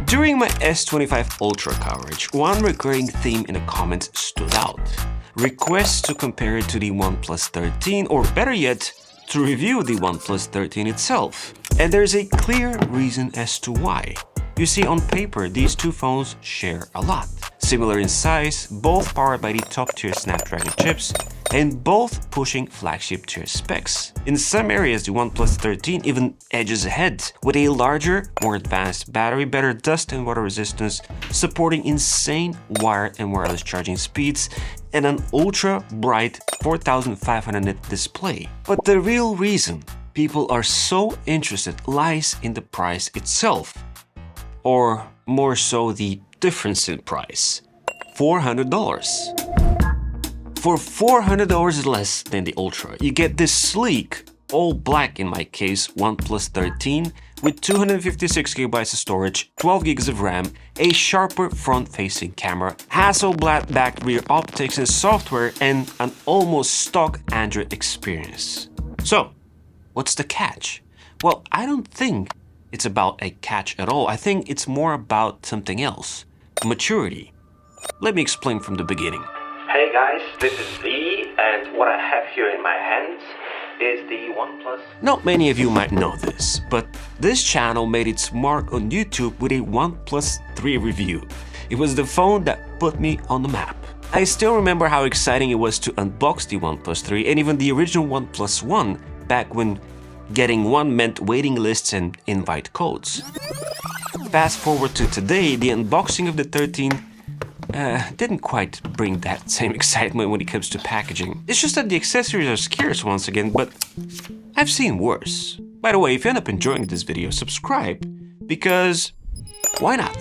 During my S25 Ultra coverage, one recurring theme in the comments stood out. Requests to compare it to the OnePlus 13, or better yet, to review the OnePlus 13 itself. And there's a clear reason as to why. You see, on paper, these two phones share a lot. Similar in size, both powered by the top-tier Snapdragon chips, and both pushing flagship-tier specs. In some areas, the OnePlus 13 even edges ahead, with a larger, more advanced battery, better dust and water resistance, supporting insane wired and wireless charging speeds, and an ultra-bright 4500 nit display. But the real reason people are so interested lies in the price itself. Or more so, the difference in price. $400. For $400 less than the Ultra, you get this sleek, all black in my case, OnePlus 13 with 256GB of storage, 12GB of RAM, a sharper front-facing camera, Hasselblad-backed rear optics and software, and an almost stock Android experience. So, what's the catch? Well, I don't think it's about a catch at all. I think it's more about something else. Maturity. Let me explain from the beginning. Hey guys, this is Z, and what I have here in my hands is the OnePlus. Not many of you might know this, but this channel made its mark on YouTube with a OnePlus 3 review. It was the phone that put me on the map. I still remember how exciting it was to unbox the OnePlus 3 and even the original OnePlus 1 back when getting one meant waiting lists and invite codes. Fast forward to today, the unboxing of the 13 didn't quite bring that same excitement when it comes to packaging. It's just that the accessories are scarce once again, but I've seen worse. By the way, if you end up enjoying this video, subscribe, because why not?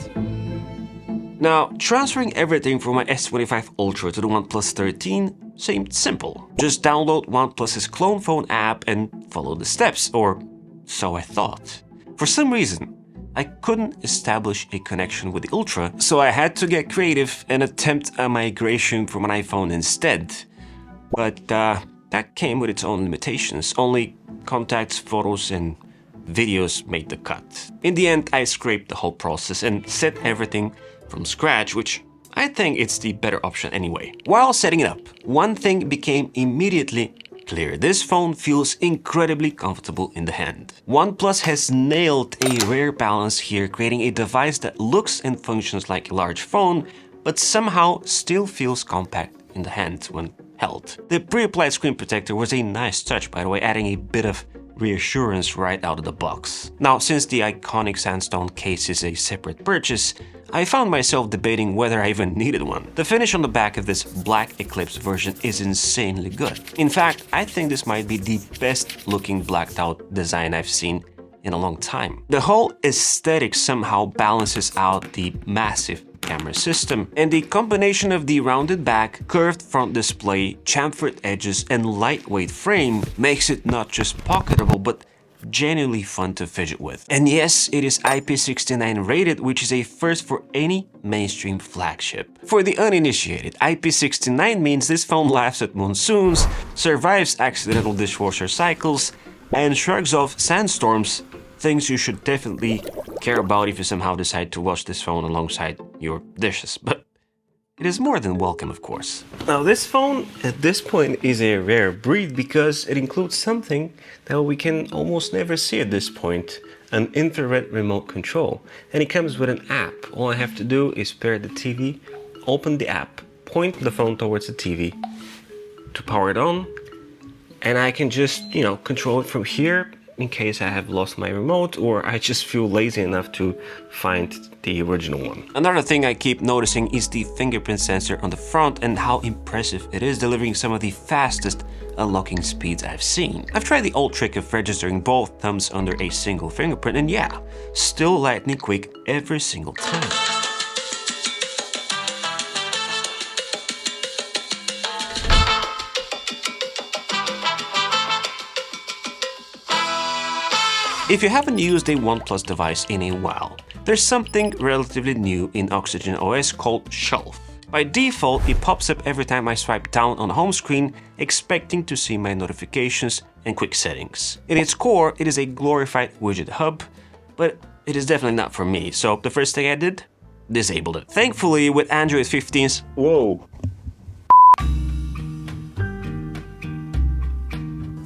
Now, transferring everything from my S25 Ultra to the OnePlus 13 seemed simple. Just download OnePlus's clone phone app and follow the steps, or so I thought. For some reason, I couldn't establish a connection with the Ultra, so I had to get creative and attempt a migration from an iPhone instead. But that came with its own limitations. Only contacts, photos, and videos made the cut. In the end, I scraped the whole process and set everything from scratch, which I think it's the better option anyway. While setting it up, one thing became immediately clear. This phone feels incredibly comfortable in the hand. OnePlus has nailed a rare balance here, creating a device that looks and functions like a large phone, but somehow still feels compact in the hand when held. The pre-applied screen protector was a nice touch, by the way, adding a bit of reassurance right out of the box. Now, since the iconic sandstone case is a separate purchase, I found myself debating whether I even needed one. The finish on the back of this black Eclipse version is insanely good. In fact, I think this might be the best looking blacked out design I've seen in a long time. The whole aesthetic somehow balances out the massive camera system, and the combination of the rounded back, curved front display, chamfered edges, and lightweight frame makes it not just pocketable but genuinely fun to fidget with. And yes, it is IP69 rated, which is a first for any mainstream flagship. For the uninitiated, IP69 means this phone laughs at monsoons, survives accidental dishwasher cycles, and shrugs off sandstorms, things you should definitely care about if you somehow decide to wash this phone alongside your dishes. But it is more than welcome, of course. Now, this phone at this point is a rare breed because it includes something that we can almost never see at this point, an infrared remote control. And it comes with an app. All I have to do is pair the TV, open the app, point the phone towards the TV to power it on, and I can just, control it from here in case I have lost my remote or I just feel lazy enough to find the original one. Another thing I keep noticing is the fingerprint sensor on the front and how impressive it is, delivering some of the fastest unlocking speeds I've seen. I've tried the old trick of registering both thumbs under a single fingerprint, and yeah, still lightning quick every single time. If you haven't used a OnePlus device in a while, there's something relatively new in OxigenOS called Shelf. By default, it pops up every time I swipe down on the home screen, expecting to see my notifications and quick settings. In its core, it is a glorified widget hub, but it is definitely not for me. So the first thing I did, disabled it. Thankfully, with Android 15's,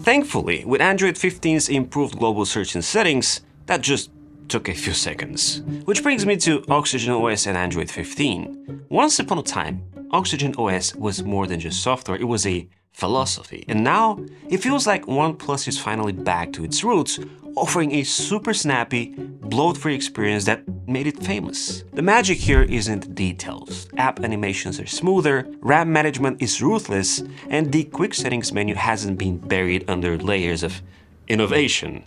Thankfully, with Android 15's improved global search and settings, that just took a few seconds. Which brings me to OxigenOS and Android 15. Once upon a time, OxigenOS was more than just software, it was a philosophy. And now, it feels like OnePlus is finally back to its roots, offering a super snappy, bloat-free experience that made it famous. The magic here isn't the details. App animations are smoother, RAM management is ruthless, and the quick settings menu hasn't been buried under layers of innovation,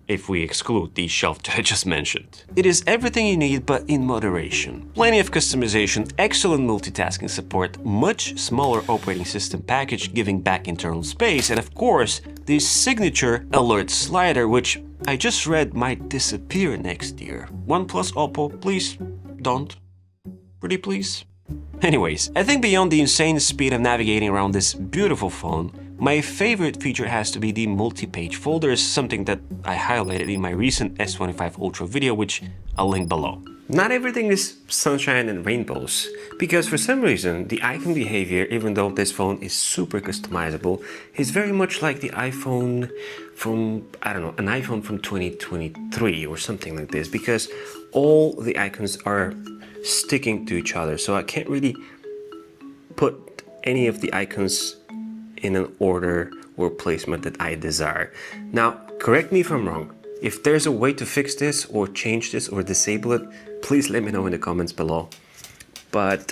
if we exclude the shelf that I just mentioned. It is everything you need, but in moderation. Plenty of customization, excellent multitasking support, much smaller operating system package giving back internal space, and of course, the signature alert slider, which I just read might disappear next year. OnePlus, Oppo, please don't. Pretty please. Anyways, I think beyond the insane speed of navigating around this beautiful phone, my favorite feature has to be the multi-page folders, something that I highlighted in my recent S25 Ultra video, which I'll link below. Not everything is sunshine and rainbows, because for some reason the icon behavior, even though this phone is super customizable, is very much like the iPhone from, I don't know, an iPhone from 2023 or something like this, because all the icons are sticking to each other, so I can't really put any of the icons in an order or placement that I desire. Now, correct me if I'm wrong. If there's a way to fix this or change this or disable it, please let me know in the comments below. But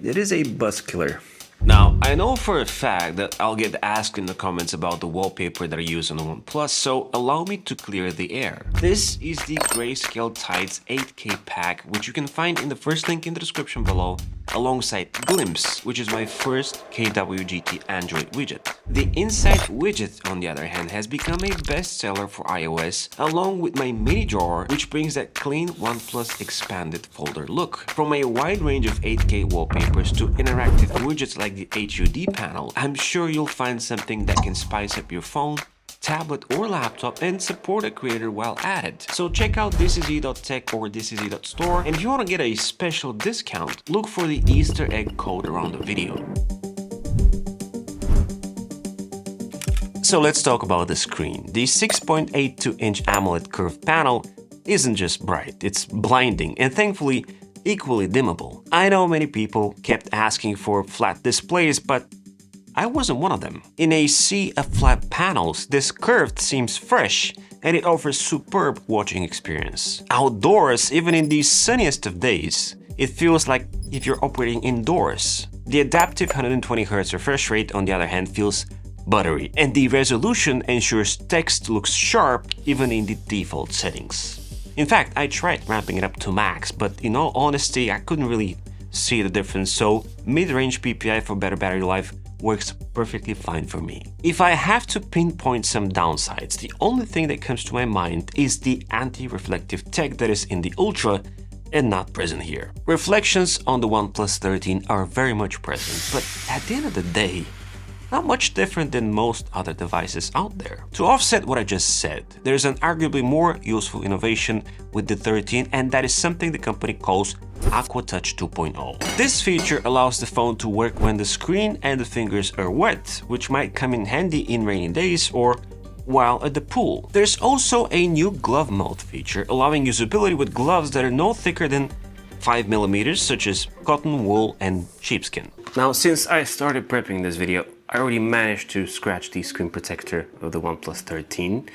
it is a buzz killer. Now, I know for a fact that I'll get asked in the comments about the wallpaper that I use on the OnePlus, so allow me to clear the air. This is the Grayscale Tides 8K pack, which you can find in the first link in the description below, alongside Glimpse, which is my first KWGT Android widget. The Insight widget, on the other hand, has become a bestseller for iOS, along with my mini drawer, which brings that clean OnePlus expanded folder look. From a wide range of 8K wallpapers to interactive widgets like the HUD panel, I'm sure you'll find something that can spice up your phone, tablet or laptop and support a creator while at it. So check out ThisIsE.tech or ThisIsE.store, and if you want to get a special discount, look for the Easter egg code around the video. So let's talk about the screen. The 6.82-inch AMOLED curved panel isn't just bright, it's blinding and thankfully equally dimmable. I know many people kept asking for flat displays, but I wasn't one of them. In a sea of flat panels, this curved seems fresh and it offers superb watching experience. Outdoors, even in the sunniest of days, it feels like if you're operating indoors. The adaptive 120Hz refresh rate, on the other hand, feels buttery, and the resolution ensures text looks sharp even in the default settings. In fact, I tried ramping it up to max, but in all honesty, I couldn't really see the difference, so mid-range PPI for better battery life works perfectly fine for me. If I have to pinpoint some downsides, the only thing that comes to my mind is the anti-reflective tech that is in the Ultra and not present here. Reflections on the OnePlus 13 are very much present, but at the end of the day, not much different than most other devices out there. To offset what I just said, there's an arguably more useful innovation with the 13, and that is something the company calls AquaTouch 2.0. This feature allows the phone to work when the screen and the fingers are wet, which might come in handy in rainy days or while at the pool. There's also a new glove mode feature, allowing usability with gloves that are no thicker than 5mm, such as cotton, wool, and sheepskin. Now, since I started prepping this video, I already managed to scratch the screen protector of the OnePlus 13,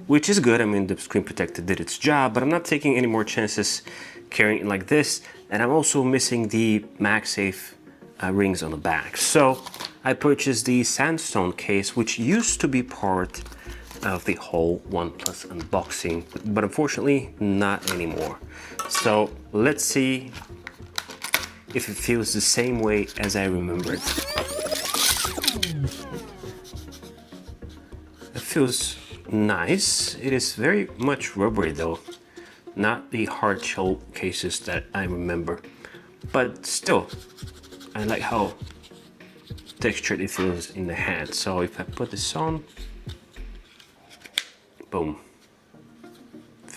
which is good. I mean, the screen protector did its job, but I'm not taking any more chances carrying it like this, and I'm also missing the MagSafe rings on the back. So I purchased the sandstone case, which used to be part of the whole OnePlus unboxing, but unfortunately not anymore. So let's see if it feels the same way as I remember it. It feels nice. It is very much rubbery though, not the hard shell cases that I remember, but still, I like how textured it feels in the hand. So if I put this on, boom,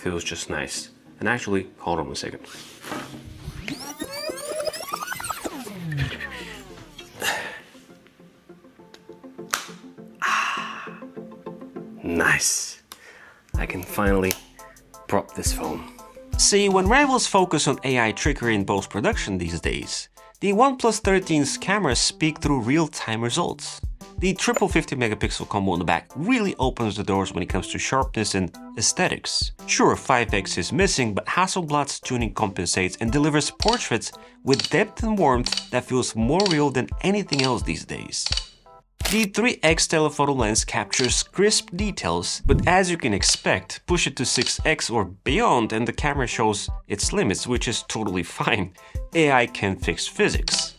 feels just nice. And actually, hold on a second. Nice. I can finally prop this phone. See, when rivals focus on AI trickery in post-production these days, the OnePlus 13's cameras speak through real-time results. The triple 50-megapixel combo on the back really opens the doors when it comes to sharpness and aesthetics. Sure, 5x is missing, but Hasselblad's tuning compensates and delivers portraits with depth and warmth that feels more real than anything else these days. The 3x telephoto lens captures crisp details, but as you can expect, push it to 6x or beyond and the camera shows its limits, which is totally fine. AI can fix physics.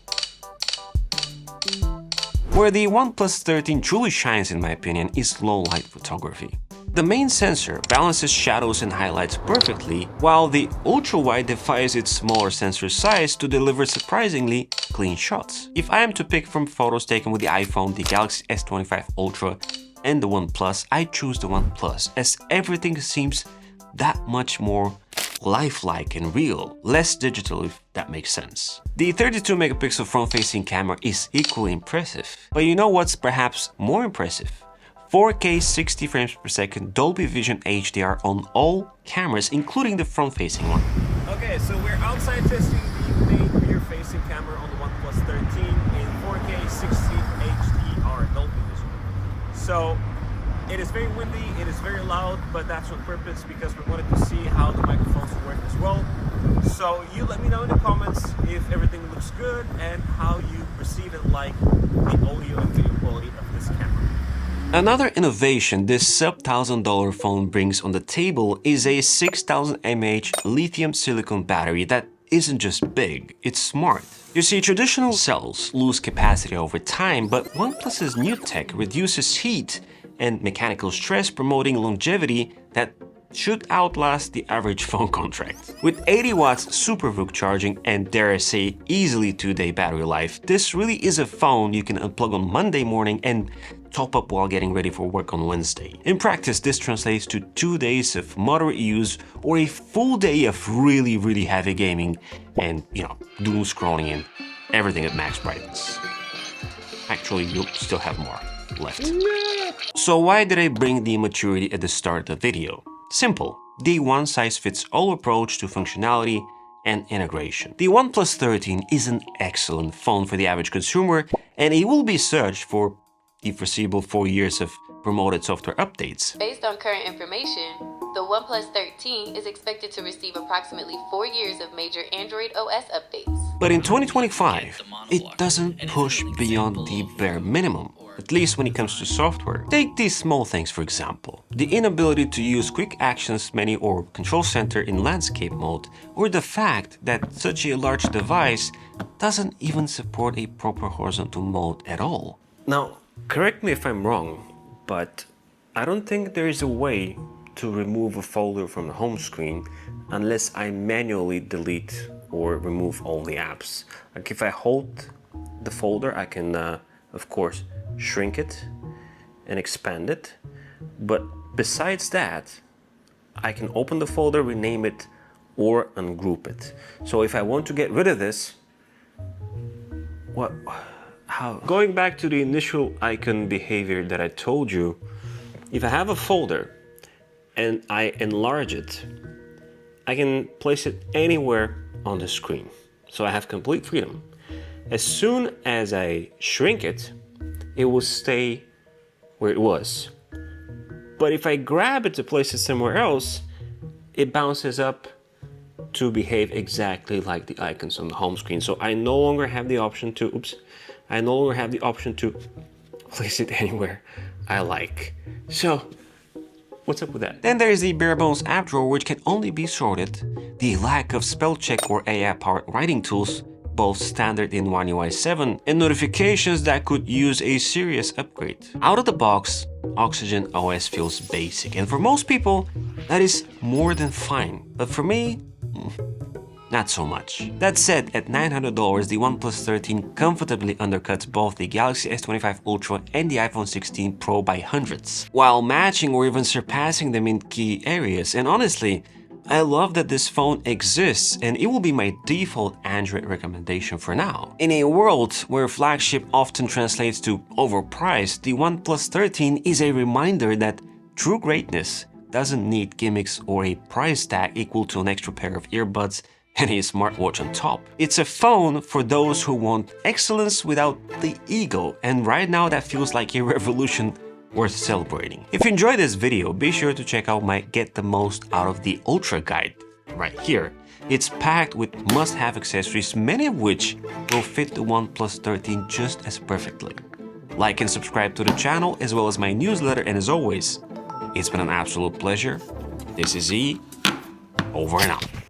Where the OnePlus 13 truly shines in my opinion is low light photography. The main sensor balances shadows and highlights perfectly, while the ultra-wide defies its smaller sensor size to deliver surprisingly clean shots. If I am to pick from photos taken with the iPhone, the Galaxy S25 Ultra and the OnePlus, I choose the OnePlus as everything seems that much more lifelike and real, less digital if that makes sense. The 32-megapixel front-facing camera is equally impressive, but you know what's perhaps more impressive? 4K 60 frames per second Dolby Vision HDR on all cameras, including the front-facing one. Okay, so we're outside testing the main rear-facing camera on the OnePlus 13 in 4K 60 HDR Dolby Vision. So it is very windy, it is very loud, but that's on purpose because we wanted to see how the microphones work as well. So you let me know in the comments if everything looks good and how you perceive and like the audio and video quality of this camera. Another innovation this sub-$1,000 phone brings on the table is a 6000 mAh lithium silicon battery that isn't just big, it's smart. You see, traditional cells lose capacity over time, but OnePlus's new tech reduces heat and mechanical stress, promoting longevity that should outlast the average phone contract. With 80 watts super VOOC charging and, dare I say, easily 2-day battery life, this really is a phone you can unplug on Monday morning and top up while getting ready for work on Wednesday. In practice, this translates to 2 days of moderate use or a full day of really heavy gaming and, doom scrolling and everything at max brightness. Actually, you'll still have more left. So why did I bring the immaturity at the start of the video? Simple. The one-size-fits-all approach to functionality and integration. The OnePlus 13 is an excellent phone for the average consumer, and it will be such for the foreseeable 4 years of promoted software updates. Based on current information, the OnePlus 13 is expected to receive approximately 4 years of major Android OS updates. But in 2025, it doesn't push beyond the bare minimum, at least when it comes to software. Take these small things for example. The inability to use quick actions menu or control center in landscape mode, or the fact that such a large device doesn't even support a proper horizontal mode at all. Now, correct me if I'm wrong, but I don't think there is a way to remove a folder from the home screen unless I manually delete or remove all the apps. Like if I hold the folder, I can, of course, shrink it and expand it. But besides that, I can open the folder, rename it, or ungroup it. So if I want to get rid of this, how? Going back to the initial icon behavior that I told you, if I have a folder and I enlarge it, I can place it anywhere on the screen. So I have complete freedom. As soon as I shrink it, it will stay where it was. But if I grab it to place it somewhere else, it bounces up to behave exactly like the icons on the home screen. So I no longer have the option to, place it anywhere I like. So, what's up with that? Then there is the bare bones app drawer, which can only be sorted, the lack of spell check or AI-powered writing tools, both standard in One UI 7, and notifications that could use a serious upgrade. Out of the box, OxigenOS feels basic, and for most people, that is more than fine. But for me, not so much. That said, at $900, the OnePlus 13 comfortably undercuts both the Galaxy S25 Ultra and the iPhone 16 Pro by hundreds, while matching or even surpassing them in key areas. And honestly, I love that this phone exists, and it will be my default Android recommendation for now. In a world where flagship often translates to overpriced, the OnePlus 13 is a reminder that true greatness doesn't need gimmicks or a price tag equal to an extra pair of earbuds and a smartwatch on top. It's a phone for those who want excellence without the ego, and right now that feels like a revolution worth celebrating. If you enjoyed this video, be sure to check out my Get the Most Out of the Ultra guide right here. It's packed with must-have accessories, many of which will fit the OnePlus 13 just as perfectly. Like and subscribe to the channel as well as my newsletter, and as always, it's been an absolute pleasure. This is E, over and out.